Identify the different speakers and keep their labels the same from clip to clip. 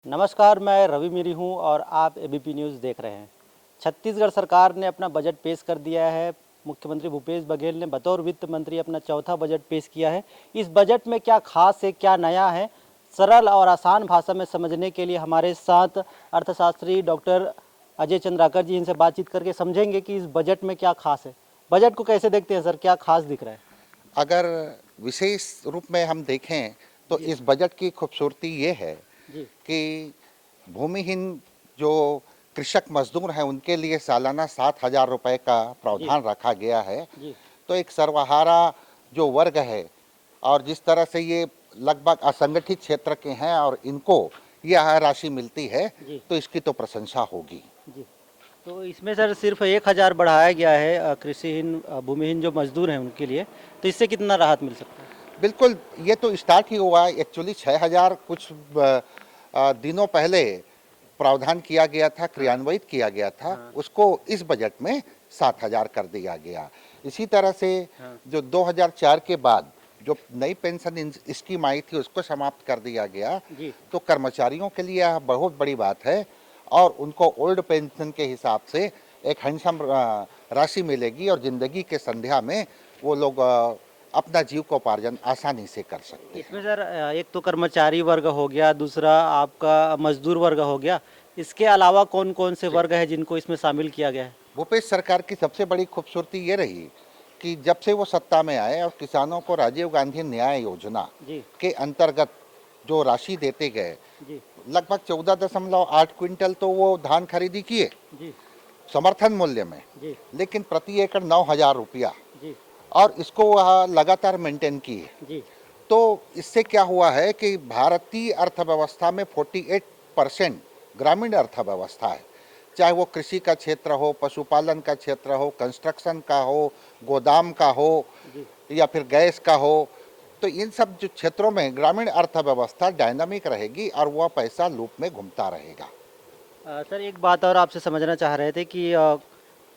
Speaker 1: नमस्कार, मैं रवि मीरी हूँ और आप एबीपी न्यूज़ देख रहे हैं। छत्तीसगढ़ सरकार ने अपना बजट पेश कर दिया है। मुख्यमंत्री भूपेश बघेल ने बतौर वित्त मंत्री अपना चौथा बजट पेश किया है। इस बजट में क्या खास है, क्या नया है, सरल और आसान भाषा में समझने के लिए हमारे साथ अर्थशास्त्री डॉक्टर अजय चंद्राकर जी, इनसे बातचीत करके समझेंगे कि इस बजट में क्या खास है। बजट को कैसे देखते हैं सर, क्या खास दिख रहा है?
Speaker 2: अगर विशेष रूप में हम देखें तो
Speaker 1: जी
Speaker 2: इस बजट की खूबसूरती ये है
Speaker 1: जी
Speaker 2: कि भूमिहीन जो कृषक मजदूर हैं उनके लिए सालाना 7,000 रुपये का
Speaker 1: जी
Speaker 2: प्रावधान रखा गया है।
Speaker 1: जी
Speaker 2: तो एक सर्वहारा जो वर्ग है और जिस तरह से ये लगभग असंगठित क्षेत्र के हैं और इनको यह राशि मिलती है,
Speaker 1: जी
Speaker 2: तो इसकी तो प्रशंसा होगी।
Speaker 1: जी। तो इसमें सर सिर्फ 1,000 बढ़ाया गया है कृषिहीन भूमिहीन जो मजदूर हैं उनके लिए। तो इससे कितना राहत मिल सकता है?
Speaker 2: बिल्कुल, ये तो स्टार्ट ही हुआ है। एक्चुअली 6,000 कुछ दिनों पहले प्रावधान किया गया था, क्रियान्वित किया गया था,
Speaker 1: हाँ
Speaker 2: उसको इस बजट में 7,000 कर दिया गया। इसी तरह से
Speaker 1: हाँ
Speaker 2: जो 2004 के बाद जो नई पेंशन स्कीम आई थी उसको समाप्त कर दिया गया।
Speaker 1: जी
Speaker 2: तो कर्मचारियों के लिए यह बहुत बड़ी बात है और उनको ओल्ड पेंशन के हिसाब से एक हैंडसम राशि मिलेगी और ज़िंदगी के संध्या में वो लोग अपना जीविकोपार्जन आसानी से कर सकते हैं।
Speaker 1: इसमें सर एक तो कर्मचारी वर्ग हो गया, दूसरा आपका मजदूर वर्ग हो गया। इसके अलावा कौन कौन से वर्ग है जिनको इसमें शामिल किया गया है?
Speaker 2: भूपेश सरकार की सबसे बड़ी खूबसूरती ये रही कि जब से वो सत्ता में आए और किसानों को राजीव गांधी न्याय योजना
Speaker 1: जी
Speaker 2: के अंतर्गत जो राशि देते गए,
Speaker 1: जी
Speaker 2: लगभग 14.8 क्विंटल तो वो धान खरीदी किए
Speaker 1: जी
Speaker 2: समर्थन मूल्य में,
Speaker 1: जी
Speaker 2: लेकिन प्रति एकड़ 9,000 रुपया,
Speaker 1: जी
Speaker 2: और इसको वह लगातार मेंटेन किए।
Speaker 1: जी
Speaker 2: तो इससे क्या हुआ है कि भारतीय अर्थव्यवस्था में 48% ग्रामीण अर्थव्यवस्था है। चाहे वो कृषि का क्षेत्र हो, पशुपालन का क्षेत्र हो, कंस्ट्रक्शन का हो, गोदाम का हो
Speaker 1: जी।
Speaker 2: या फिर गैस का हो। तो इन सब जो क्षेत्रों में ग्रामीण अर्थव्यवस्था डायनामिक रहेगी और वह पैसा लूप में घूमता रहेगा।
Speaker 1: सर एक बात और आपसे समझना चाह रहे थे कि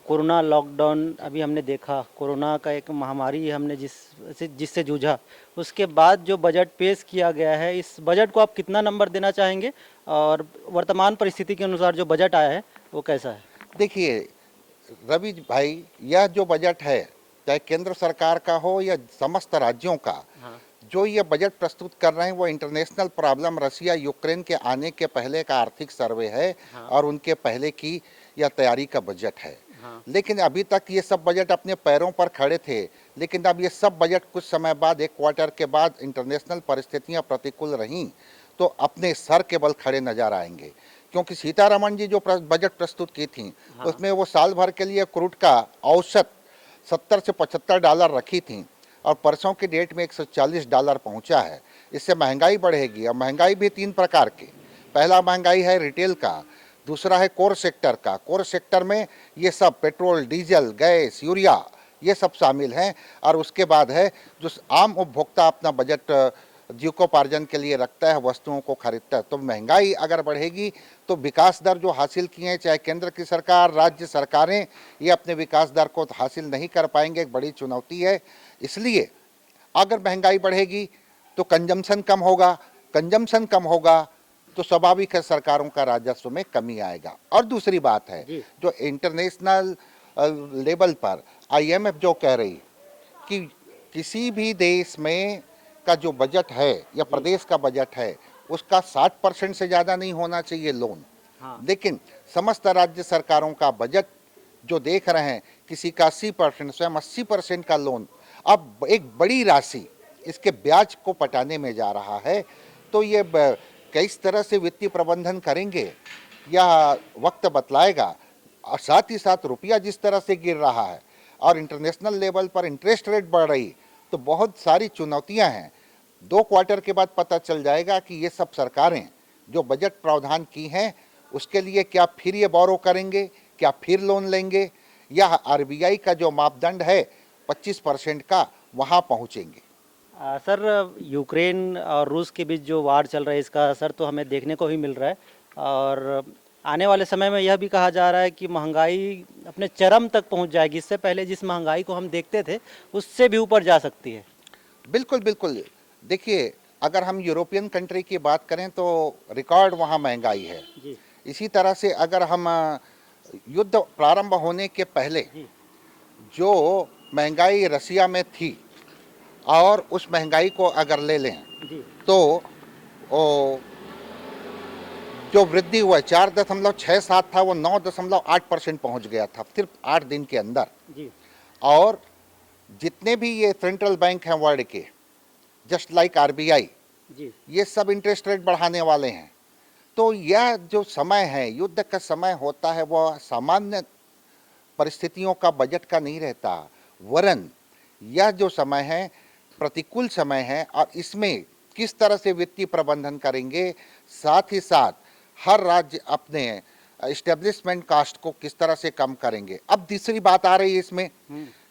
Speaker 1: कोरोना लॉकडाउन अभी हमने देखा, कोरोना का एक महामारी हमने जिससे जूझा, उसके बाद जो बजट पेश किया गया है, इस बजट को आप कितना नंबर देना चाहेंगे? और वर्तमान परिस्थिति के अनुसार जो बजट आया है वो कैसा है?
Speaker 2: देखिए रवि भाई, यह जो बजट है, चाहे केंद्र सरकार का हो या समस्त राज्यों का,
Speaker 1: हाँ
Speaker 2: जो ये बजट प्रस्तुत कर रहे हैं वो इंटरनेशनल प्रॉब्लम रसिया यूक्रेन के आने के पहले का आर्थिक सर्वे है
Speaker 1: हाँ
Speaker 2: और उनके पहले की यह तैयारी का बजट है।
Speaker 1: हाँ
Speaker 2: लेकिन अभी तक ये सब बजट अपने पैरों पर खड़े थे, लेकिन अब ये सब बजट कुछ समय बाद, एक क्वार्टर के बाद, इंटरनेशनल परिस्थितियां प्रतिकूल रहीं तो अपने सर के बल खड़े नजर आएंगे। क्योंकि सीतारमण जी जो बजट प्रस्तुत की थी
Speaker 1: हाँ
Speaker 2: उसमें वो साल भर के लिए क्रूड का औसत 70 से 75 डॉलर रखी थी और परसों की डेट में 140 डॉलर पहुंचा है। इससे महंगाई बढ़ेगी और महंगाई भी तीन प्रकार की। पहला महंगाई है रिटेल का, दूसरा है कोर सेक्टर का। कोर सेक्टर में ये सब पेट्रोल, डीजल, गैस, यूरिया ये सब शामिल हैं। और उसके बाद है जो आम उपभोक्ता अपना बजट जीविकोपार्जन के लिए रखता है, वस्तुओं को खरीदता है। तो महंगाई अगर बढ़ेगी तो विकास दर जो हासिल किए हैं, चाहे केंद्र की सरकार, राज्य सरकारें, ये अपने विकास दर को हासिल नहीं कर पाएंगे। एक बड़ी चुनौती है। इसलिए अगर महंगाई बढ़ेगी तो कंजम्पशन कम होगा, कंजम्पशन कम होगा तो स्वाभाविक है सरकारों का राजस्व में कमी आएगा। और दूसरी बात है,
Speaker 1: जी
Speaker 2: जो इंटरनेशनल लेवल पर आईएमएफ जो कह रही कि किसी भी देश में का जो बजट है या
Speaker 1: जी
Speaker 2: प्रदेश का बजट है उसका 60% से ज़्यादा नहीं होना चाहिए लोन।
Speaker 1: हाँ
Speaker 2: लेकिन समस्त राज्य सरकारों का बजट जो देख रहे हैं, किसी का 80%, स्वयं 80% का लोन, अब एक बड़ी राशि इसके ब्याज को पटाने में जा रहा है। तो ये किस तरह से वित्तीय प्रबंधन करेंगे यह वक्त बतलाएगा। और साथ ही साथ रुपया जिस तरह से गिर रहा है और इंटरनेशनल लेवल पर इंटरेस्ट रेट बढ़ रही, तो बहुत सारी चुनौतियां हैं। 2 क्वार्टर के बाद पता चल जाएगा कि ये सब सरकारें जो बजट प्रावधान की हैं उसके लिए क्या फिर ये बोरो करेंगे, क्या फिर लोन लेंगे, या आरबीआई का जो मापदंड है 25% का, वहां पहुंचेंगे।
Speaker 1: सर यूक्रेन और रूस के बीच जो वार चल रहा है, इसका असर तो हमें देखने को ही मिल रहा है। और आने वाले समय में यह भी कहा जा रहा है कि महंगाई अपने चरम तक पहुंच जाएगी। इससे पहले जिस महंगाई को हम देखते थे उससे भी ऊपर जा सकती है।
Speaker 2: बिल्कुल बिल्कुल। देखिए, अगर हम यूरोपियन कंट्री की बात करें तो रिकॉर्ड वहाँ महंगाई है।
Speaker 1: जी
Speaker 2: इसी तरह से अगर हम युद्ध प्रारंभ होने के पहले
Speaker 1: जी
Speaker 2: जो महंगाई रसिया में थी और उस महंगाई को अगर ले लें
Speaker 1: जी
Speaker 2: तो ओ, जो वृद्धि हुआ 4.67 था वो 9.8% पहुंच गया था सिर्फ 8 दिन के अंदर।
Speaker 1: जी
Speaker 2: और जितने भी ये सेंट्रल बैंक हैं वर्ल्ड के, जस्ट लाइक आरबीआई,
Speaker 1: जी
Speaker 2: ये सब इंटरेस्ट रेट बढ़ाने वाले हैं। तो यह जो समय है, युद्ध का समय होता है, वह सामान्य परिस्थितियों का, बजट का नहीं रहता, वरन यह जो समय है प्रतिकूल समय है। और इसमें किस तरह से वित्तीय प्रबंधन करेंगे, साथ ही साथ हर राज्य अपने इस्टेब्लिशमेंट कास्ट को किस तरह से कम करेंगे। अब तीसरी बात आ रही है इसमें,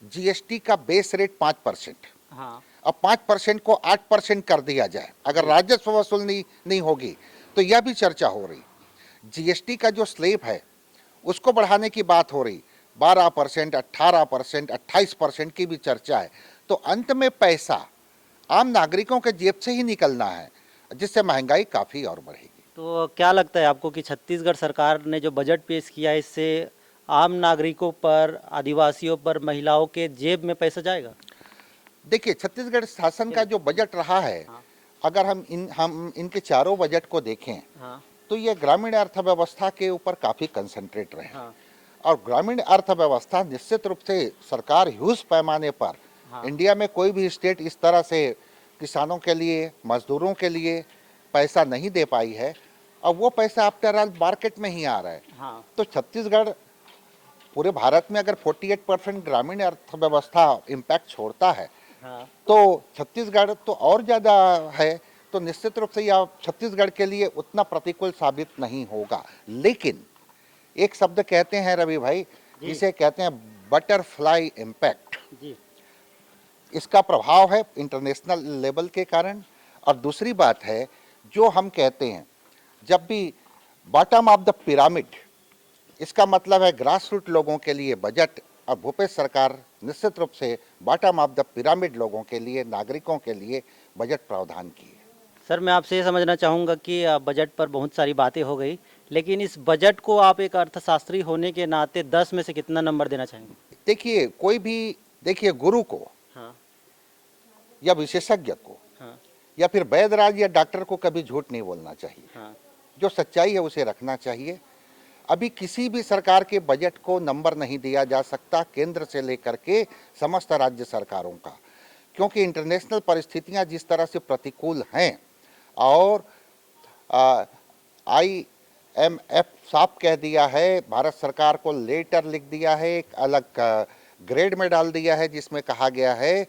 Speaker 2: जीएसटी का बेस रेट 5%,
Speaker 1: हाँ
Speaker 2: अब 5% को 8% कर दिया जाए, अगर राजस्व वसूल नहीं होगी तो यह भी चर्चा हो रही। जीएसटी का जो स्लैब है उसको बढ़ाने की बात हो रही, 12%, 18%, 28% की भी चर्चा है। तो अंत में पैसा आम नागरिकों के जेब से ही निकलना है, जिससे महंगाई काफ़ी और बढ़ेगी।
Speaker 1: तो क्या लगता है आपको कि छत्तीसगढ़ सरकार ने जो बजट पेश किया है इससे आम नागरिकों पर, आदिवासियों पर, महिलाओं के जेब में पैसा जाएगा?
Speaker 2: देखिए, छत्तीसगढ़ शासन का जो बजट रहा है,
Speaker 1: हाँ
Speaker 2: अगर हम इनके चारों बजट को देखें
Speaker 1: हाँ
Speaker 2: तो ये ग्रामीण अर्थव्यवस्था के ऊपर काफ़ी कंसंट्रेट रहे।
Speaker 1: हाँ
Speaker 2: और ग्रामीण अर्थव्यवस्था निश्चित रूप से सरकार ह्यूज पैमाने पर,
Speaker 1: हाँ
Speaker 2: इंडिया में कोई भी स्टेट इस तरह से किसानों के लिए, मजदूरों के लिए पैसा नहीं दे पाई है। अब वो पैसा आफ्टर ऑल मार्केट में ही आ रहा है।
Speaker 1: हाँ
Speaker 2: तो छत्तीसगढ़ पूरे भारत में अगर 48% ग्रामीण अर्थव्यवस्था इम्पैक्ट छोड़ता है,
Speaker 1: हाँ
Speaker 2: तो छत्तीसगढ़ तो और ज़्यादा है। तो निश्चित रूप से यह छत्तीसगढ़ के लिए उतना प्रतिकूल साबित नहीं होगा। लेकिन एक शब्द कहते हैं रवि भाई,
Speaker 1: जी।
Speaker 2: इसे कहते हैं बटरफ्लाई इम्पैक्ट।
Speaker 1: जी
Speaker 2: इसका प्रभाव है इंटरनेशनल लेवल के कारण। और दूसरी बात है, जो हम कहते हैं जब भी बॉटम ऑफ द पिरामिड, इसका मतलब है ग्रास रूट लोगों के लिए बजट। और भूपेश सरकार निश्चित रूप से बॉटम ऑफ द पिरामिड लोगों के लिए, नागरिकों के लिए बजट प्रावधान की है।
Speaker 1: सर, मैं आपसे ये समझना चाहूँगा कि बजट पर बहुत सारी बातें हो गई, लेकिन इस बजट को आप एक अर्थशास्त्री होने के नाते 10 में से कितना नंबर देना चाहेंगे?
Speaker 2: देखिए, कोई भी, देखिए, गुरु को
Speaker 1: हाँ
Speaker 2: या विशेषज्ञ को
Speaker 1: हाँ
Speaker 2: या फिर वैधराज या डॉक्टर को कभी झूठ नहीं बोलना चाहिए।
Speaker 1: हाँ
Speaker 2: जो सच्चाई है उसे रखना चाहिए। अभी किसी भी सरकार के बजट को नंबर नहीं दिया जा सकता, केंद्र से लेकर के समस्त राज्य सरकारों का, क्योंकि इंटरनेशनल परिस्थितियां जिस तरह से प्रतिकूल हैं। और IMF साफ कह दिया है, भारत सरकार को लेटर लिख दिया है, एक अलग ग्रेड में डाल दिया है, जिसमें कहा गया है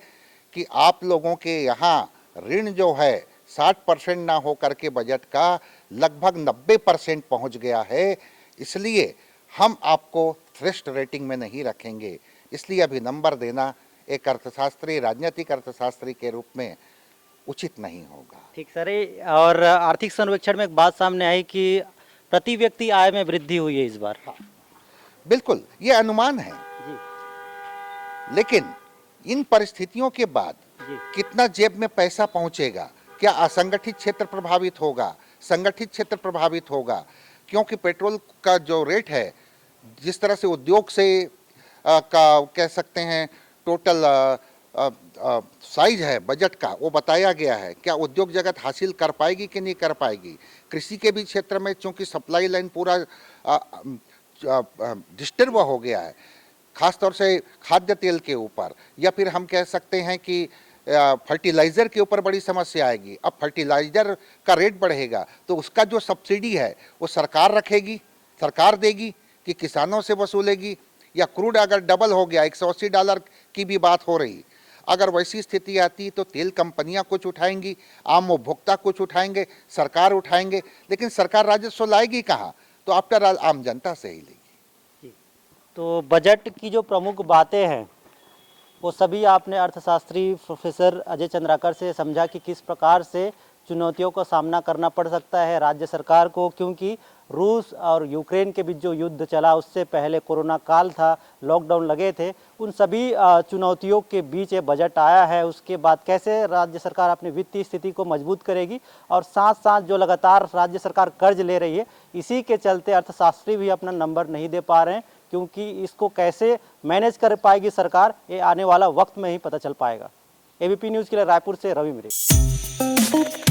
Speaker 2: कि आप लोगों के यहाँ ऋण जो है 60% ना हो करके बजट का लगभग 90% पहुँच गया है। इसलिए हम आपको थ्रेस्ट रेटिंग में नहीं रखेंगे। इसलिए अभी नंबर देना एक अर्थशास्त्री, राजनीतिक अर्थशास्त्री के रूप में उचित नहीं होगा।
Speaker 1: ठीक सर। और आर्थिक सर्वेक्षण में एक बात सामने आई कि प्रति व्यक्ति आय में वृद्धि हुई है इस बार।
Speaker 2: बिल्कुल, ये अनुमान है,
Speaker 1: जी
Speaker 2: लेकिन इन परिस्थितियों के बाद
Speaker 1: जी
Speaker 2: कितना जेब में पैसा पहुंचेगा, क्या असंगठित क्षेत्र प्रभावित होगा, संगठित क्षेत्र प्रभावित होगा? क्योंकि पेट्रोल का जो रेट है, जिस तरह से उद्योग से का कह सकते हैं टोटल साइज है बजट का, वो बताया गया है। क्या उद्योग जगत हासिल कर पाएगी कि नहीं कर पाएगी? कृषि के भी क्षेत्र में चूंकि सप्लाई लाइन पूरा डिस्टर्ब हो गया है, खासतौर से खाद्य तेल के ऊपर, या फिर हम कह सकते हैं कि फर्टिलाइज़र के ऊपर बड़ी समस्या आएगी। अब फर्टिलाइज़र का रेट बढ़ेगा तो उसका जो सब्सिडी है वो सरकार रखेगी, सरकार देगी कि किसानों से वसूलेगी? या क्रूड अगर डबल हो गया, $180 की भी बात हो रही, अगर वैसी स्थिति आती तो तेल कंपनियां कुछ उठाएंगी, आम उपभोक्ता कुछ उठाएंगे, सरकार उठाएंगे, लेकिन सरकार राजस्व लाएगी कहाँ? तो आफ्टर ऑल आम जनता से ही लेगी।
Speaker 1: तो बजट की जो प्रमुख बातें हैं वो सभी आपने अर्थशास्त्री प्रोफेसर अजय चंद्राकर से समझा कि किस प्रकार से चुनौतियों का सामना करना पड़ सकता है राज्य सरकार को, क्योंकि रूस और यूक्रेन के बीच जो युद्ध चला, उससे पहले कोरोना काल था, लॉकडाउन लगे थे, उन सभी चुनौतियों के बीच ये बजट आया है। उसके बाद कैसे राज्य सरकार अपनी वित्तीय स्थिति को मजबूत करेगी और साथ साथ जो लगातार राज्य सरकार कर्ज ले रही है, इसी के चलते अर्थशास्त्री भी अपना नंबर नहीं दे पा रहे हैं, क्योंकि इसको कैसे मैनेज कर पाएगी सरकार, ये आने वाला वक्त में ही पता चल पाएगा। एबीपी न्यूज़ के लिए रायपुर से रवि मिरे।